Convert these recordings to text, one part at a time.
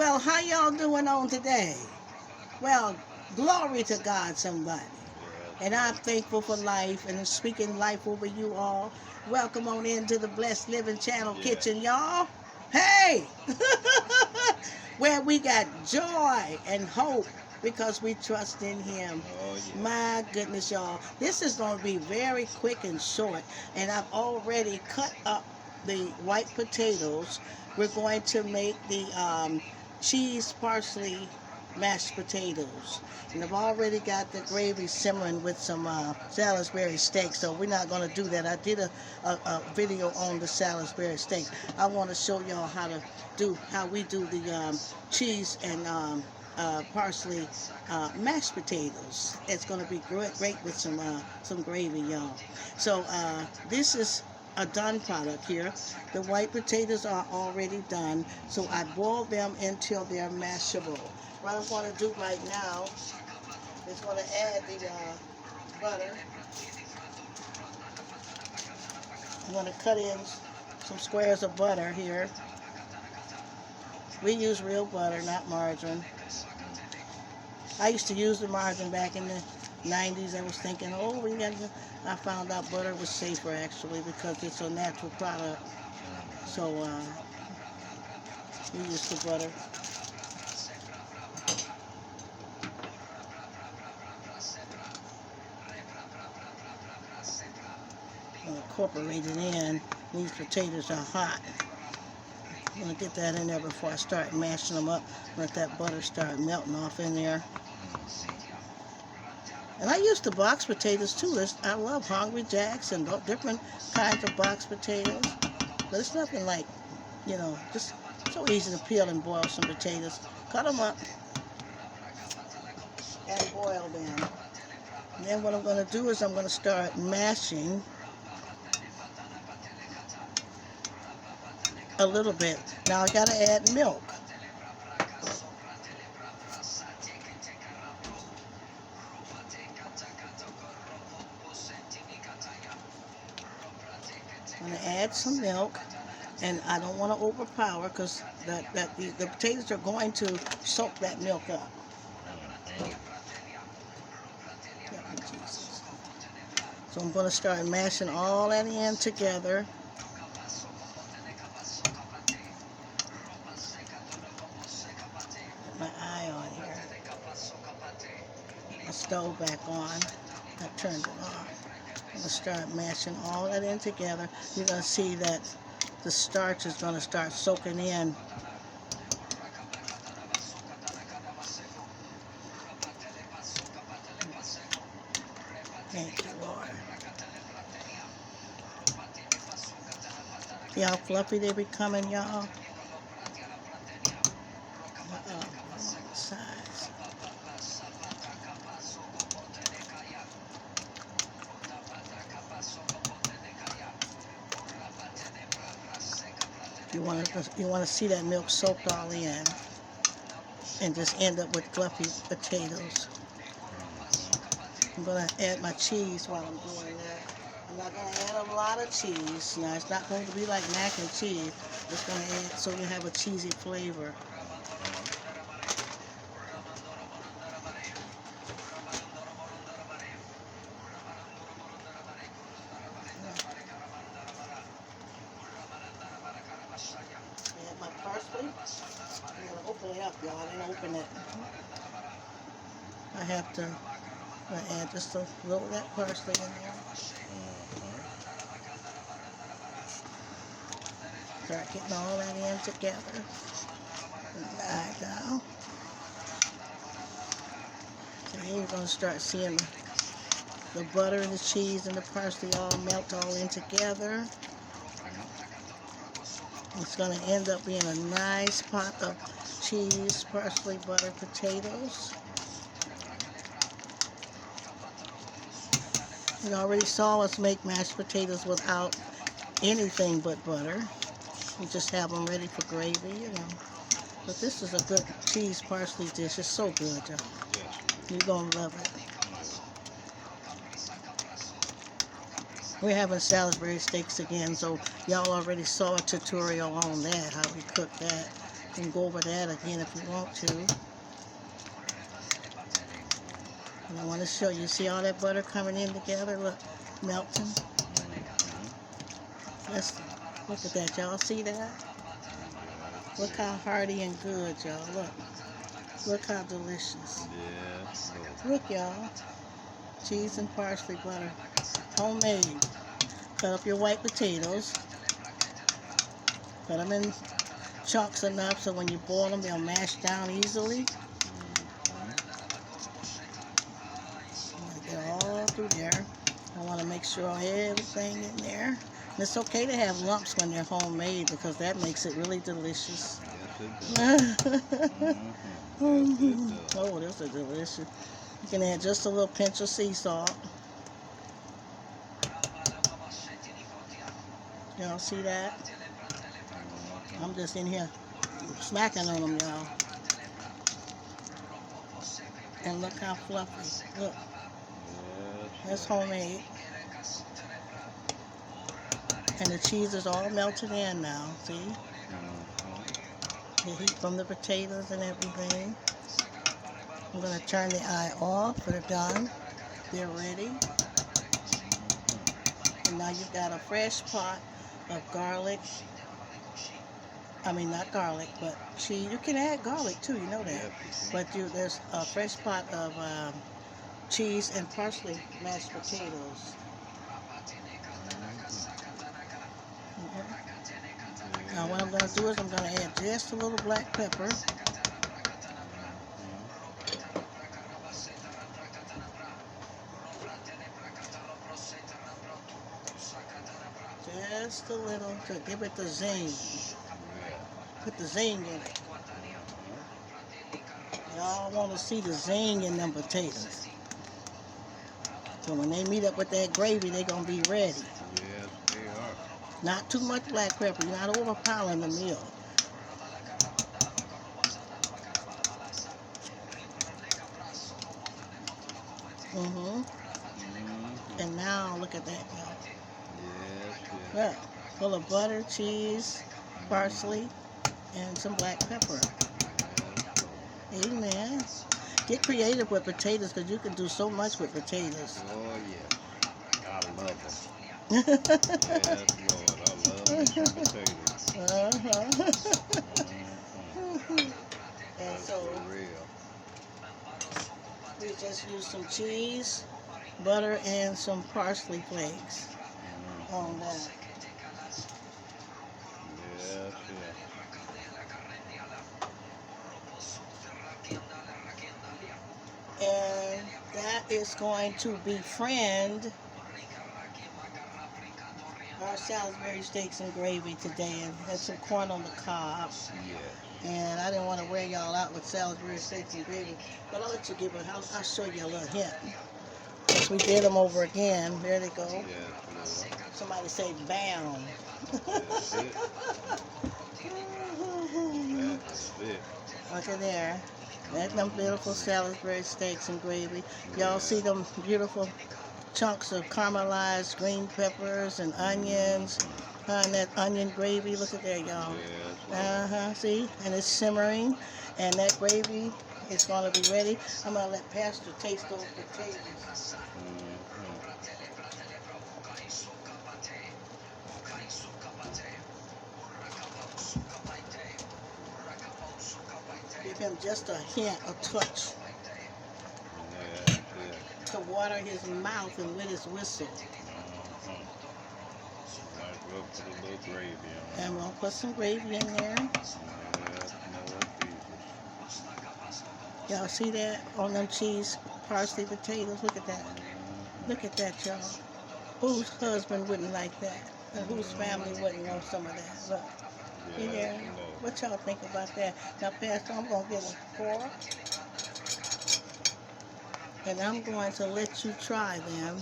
Well, how y'all doing on today? Well, glory to God, somebody. And I'm thankful for life and I'm speaking life over you all. Welcome on into the Blessed Living Channel kitchen, y'all. Hey! Where we got joy and hope because we trust in Him. My goodness, y'all. This is going to be very quick and short. And I've already cut up the white potatoes. We're going to make the cheese parsley mashed potatoes. And I've already got the gravy simmering with some Salisbury steak, so we're not going to do that. I did a video on the Salisbury steak. I want to show y'all how we do the cheese and parsley mashed potatoes. It's going to be great with some gravy, y'all. So this is a done product here. The white potatoes are already done, so I boil them until they're mashable. What I'm going to do right now is going to add the butter. I'm going to cut in some squares of butter here. We use real butter, not margarine. I used to use the margarine back in the 90s. I was thinking, oh, I found out butter was safer actually because it's a natural product. So we use the butter. Incorporate it in. These potatoes are hot. I'm going to get that in there before I start mashing them up. Let that butter start melting off in there. And I use the box potatoes too. I love Hungry Jacks and different kinds of box potatoes. But it's nothing like, just so easy to peel and boil some potatoes. Cut them up and boil them. And then what I'm going to do is I'm going to start mashing a little bit. Now I got to add milk. I'm going to add some milk, and I don't want to overpower because the potatoes are going to soak that milk up. So I'm going to start mashing all that in together. Put my eye on here. My stove back on. I turned it off. I'm going to start mashing all that in together. You're going to see that the starch is going to start soaking in. Thank you, Lord. See how fluffy they becoming, y'all? Size. You want to see that milk soaked all in, and just end up with fluffy potatoes. I'm going to add my cheese while I'm doing that. I'm not going to add a lot of cheese. Now, it's not going to be like mac and cheese. It's going to add so you have a cheesy flavor. Add my parsley. I'm going to open it up, y'all. I didn't open it. I have to add just a little of that parsley in there. Start getting all that in together. Right now. And then you're going to start seeing the butter and the cheese and the parsley all melt all in together. It's going to end up being a nice pot of cheese, parsley, butter, potatoes. You already saw us make mashed potatoes without anything but butter. You just have them ready for gravy, But this is a good cheese parsley dish. It's so good, y'all. You're going to love it. We're having Salisbury steaks again, so y'all already saw a tutorial on that, how we cook that. You can go over that again if you want to. And I want to show you. See all that butter coming in together? Look, melting. Let's look at that. Y'all see that? Look how hearty and good, y'all. Look. Look how delicious. Look, y'all. Cheese and parsley butter. Homemade. Cut up your white potatoes. Cut them in chunks enough so when you boil them, they'll mash down easily. I'm going to get all through there. I want to make sure everything in there. And it's okay to have lumps when they're homemade because that makes it really delicious. Oh, this is delicious. You can add just a little pinch of sea salt. Y'all see that? I'm just in here smacking on them, y'all. And look how fluffy. Look. That's homemade. And the cheese is all melted in now, see? The heat from the potatoes and everything. I'm going to turn the eye off. They're done. They're ready. And now you've got a fresh pot of garlic. I mean, not garlic, but cheese. You can add garlic too, you know that. But there's a fresh pot of cheese and parsley mashed potatoes. Now what I'm going to do is I'm going to add just a little black pepper. Just a little to give it the zing. Put the zing in it. Y'all want to see the zing in them potatoes. So when they meet up with that gravy, they're going to be ready. Yes, they are. Not too much black pepper. You're not overpowering the meal. And now, look at that, y'all. Yes. Look, full of butter, cheese, parsley, and some black pepper. Amen. Get creative with potatoes because you can do so much with potatoes. Oh, yeah. I love them. Yes, Lord. I love me some potatoes. And so, we just use some cheese, butter, and some parsley flakes on that. Yes, And that is going to befriend our Salisbury steaks and gravy today, and had some corn on the cob. And I didn't want to wear y'all out with Salisbury steaks and gravy, but I'll let you give it. I'll show you a little hint. As we did them over again, there they go. yes. Somebody say bam. That's it. That's it. Look at there. That's them beautiful Salisbury steaks and gravy. Y'all see them beautiful chunks of caramelized green peppers and onions. And that onion gravy, look at there, y'all. See? And it's simmering. And that gravy is going to be ready. I'm going to let Pastor taste those potatoes. Give him just a hint, a touch. To water his mouth and with his whistle. And we'll put some gravy in there. Y'all see that on them cheese parsley potatoes? Look at that. Look at that, y'all. Whose husband wouldn't like that? And whose family wouldn't want some of that? Look. See there? What y'all think about that? Now, Pastor, I'm going to get a fork. And I'm going to let you try them.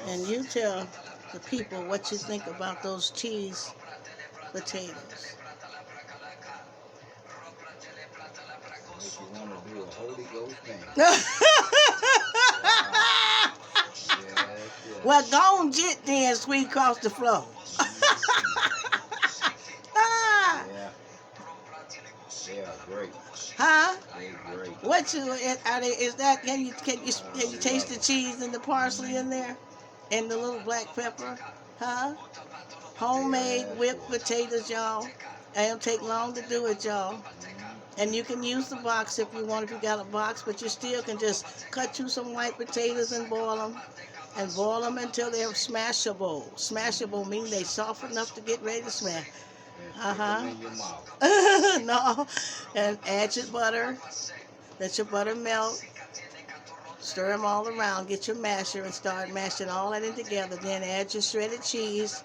And you tell the people what you think about those cheese potatoes. If you want to do a Holy Ghost thing. Well, go on, jet then, sweet across the floor. great. Huh? They're great. What you are they? Is that can you taste the cheese and the parsley in there, and the little black pepper? Huh? Homemade whipped potatoes, y'all. It don't take long to do it, y'all. And you can use the box if you want, if you got a box, but you still can just cut you some white potatoes and boil them. And boil them until they're smashable. Smashable means they soft enough to get ready to smash. In your mouth. No. And add your butter. Let your butter melt. Stir them all around. Get your masher and start mashing all that in together. Then add your shredded cheese.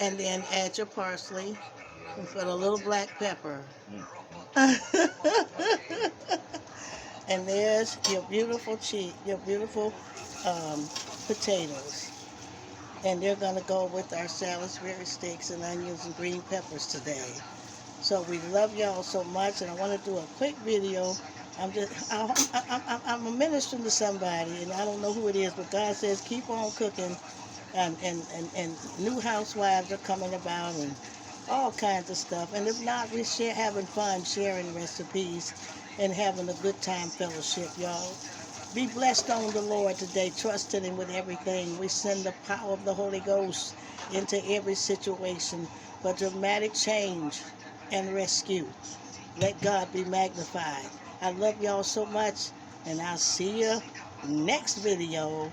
And then add your parsley. And put a little black pepper. And there's your beautiful cheese, your beautiful potatoes. And they're going to go with our Salisbury steaks and onions and green peppers today. So we love y'all so much, and I want to do a quick video. I'm ministering to somebody, and I don't know who it is, but God says keep on cooking, and new housewives are coming about, and all kinds of stuff. And if not, we're having fun sharing recipes and having a good time fellowship, y'all. Be blessed on the Lord today. Trust in Him with everything. We send the power of the Holy Ghost into every situation for dramatic change and rescue. Let God be magnified. I love y'all so much, and I'll see you next video.